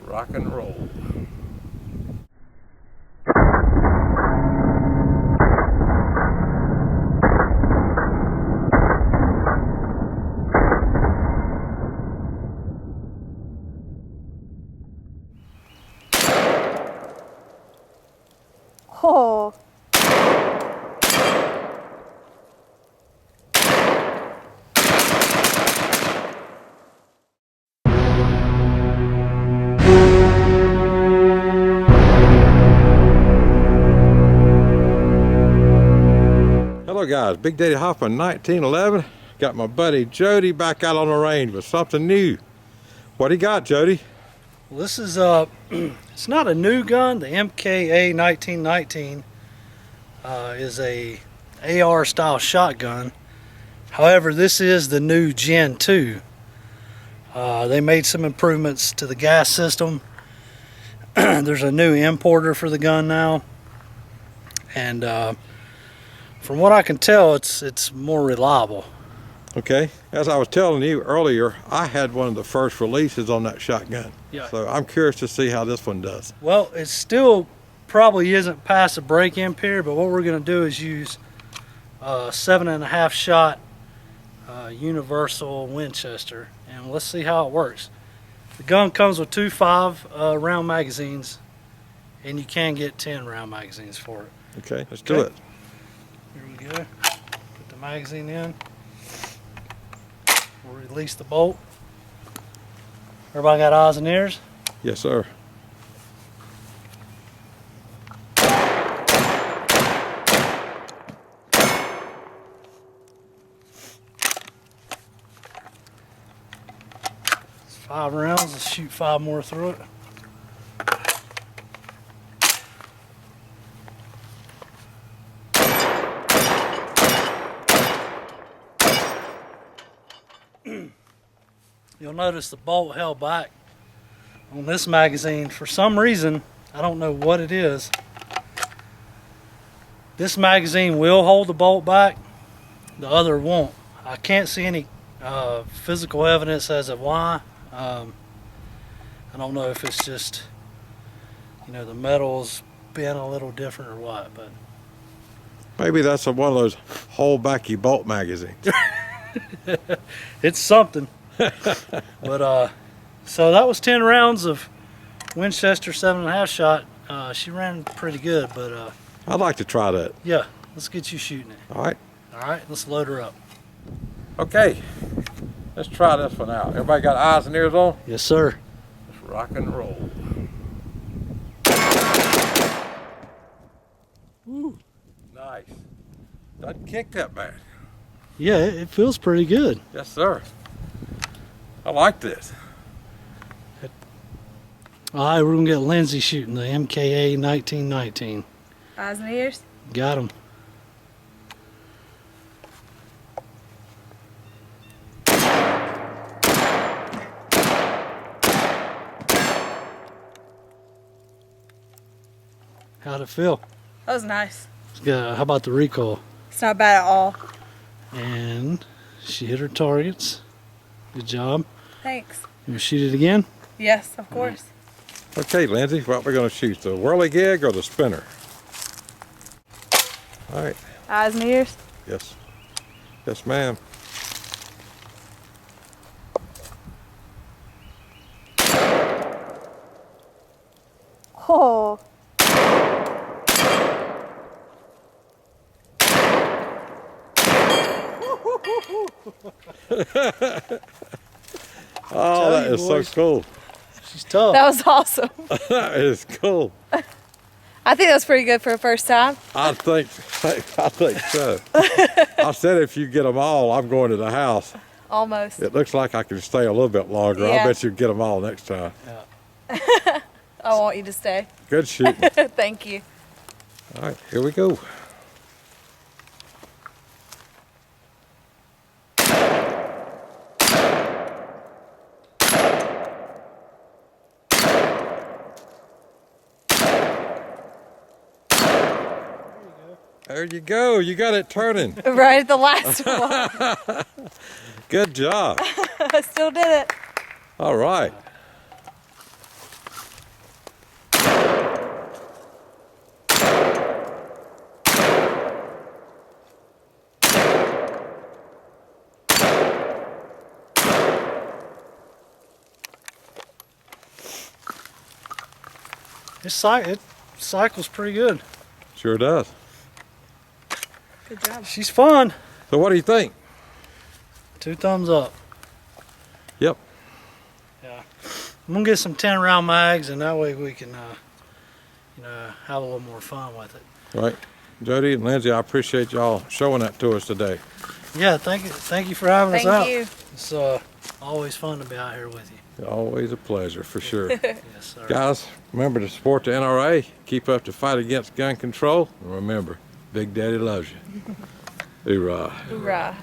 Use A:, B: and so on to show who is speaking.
A: rock and roll.
B: Oh.
A: Hello guys, Big Daddy Hoffman 1911. Got my buddy Jody back out on the range with something new. What do you got, Jody?
C: Well, this is it's not a new gun. The MKA 1919 is a AR style shotgun. However, this is the new Gen 2. They made some improvements to the gas system. There's a new importer for the gun now, and from what I can tell, it's more reliable.
A: Okay, as I was telling you earlier, I had one of the first releases on that shotgun.
C: Yeah.
A: So I'm curious to see how this one does.
C: Well, it still probably isn't past the break-in period, but what we're going to do is use 7.5 shot universal Winchester, and let's see how it works. The gun comes with two 5 round magazines, and you can get 10 round magazines for it.
A: Okay, let's do it.
C: Here we go. Put the magazine in. We'll release the bolt. Everybody got eyes and ears?
A: Yes, sir.
C: It's 5 rounds. Let's shoot 5 more through it. You'll notice the bolt held back on this magazine for some reason. I don't know what it is. This magazine will hold the bolt back, the other won't. I can't see any physical evidence as of why. I don't know if it's just, you know, the metal's been a little different or what, but
A: Maybe that's one of those hold backy bolt magazines.
C: it's something. But so that was 10 rounds of Winchester 7.5 shot. She ran pretty good, but
A: I'd like to try that.
C: yeah, let's get you shooting it.
A: All right.
C: All right, let's load her up.
A: Okay, let's try this one out. Everybody got eyes and ears on?
C: Yes, sir.
A: Let's rock and roll.
C: Ooh.
A: Nice. Doesn't kick that bad.
C: Yeah, it feels pretty good.
A: Yes, sir. I like this.
C: All right, we're gonna get Lindsay shooting the MKA 1919.
B: Eyes and ears.
C: Got him. How'd it feel?
B: That was nice.
C: How about the recoil?
B: It's not bad at all.
C: And she hit her targets. Good job.
B: Thanks.
C: You gonna shoot it again?
B: Yes, of course.
A: Okay, Lindsay, what we're going to shoot, the whirligig or the spinner? All right.
B: Eyes and ears.
A: Yes. Yes, ma'am.
B: Oh.
A: Oh, that is so cool.
C: She's tough.
B: That was awesome.
A: That is cool.
B: I think that was pretty good for the first time.
A: I think so. I said if you get them all, I'm going to the house.
B: Almost.
A: It looks like I can stay a little bit longer.
B: Yeah.
A: I bet you get them all next time.
C: Yeah.
B: I want you to stay.
A: Good shooting.
B: Thank you.
A: All right, here we go. There you go. You got it turning.
B: Right at the last one.
A: Good job.
B: I still did it.
A: All right.
C: it cycles pretty good.
A: Sure does.
B: Good job.
C: She's fun.
A: So what do you think?
C: 2 thumbs up.
A: Yep.
C: Yeah. I'm gonna get some 10 round mags, and that way we can, you know, have a little more fun with it.
A: Right. Jody and Lindsay, I appreciate y'all showing that to us today.
C: Yeah, thank you for having us out.
B: Thank you.
C: It's always fun to be out here with you.
A: Always a pleasure, for sure.
C: Yes, sir.
A: Guys, remember to support the NRA, keep up the fight against gun control, and remember, Big Daddy loves you. Hoorah.
B: Hoorah.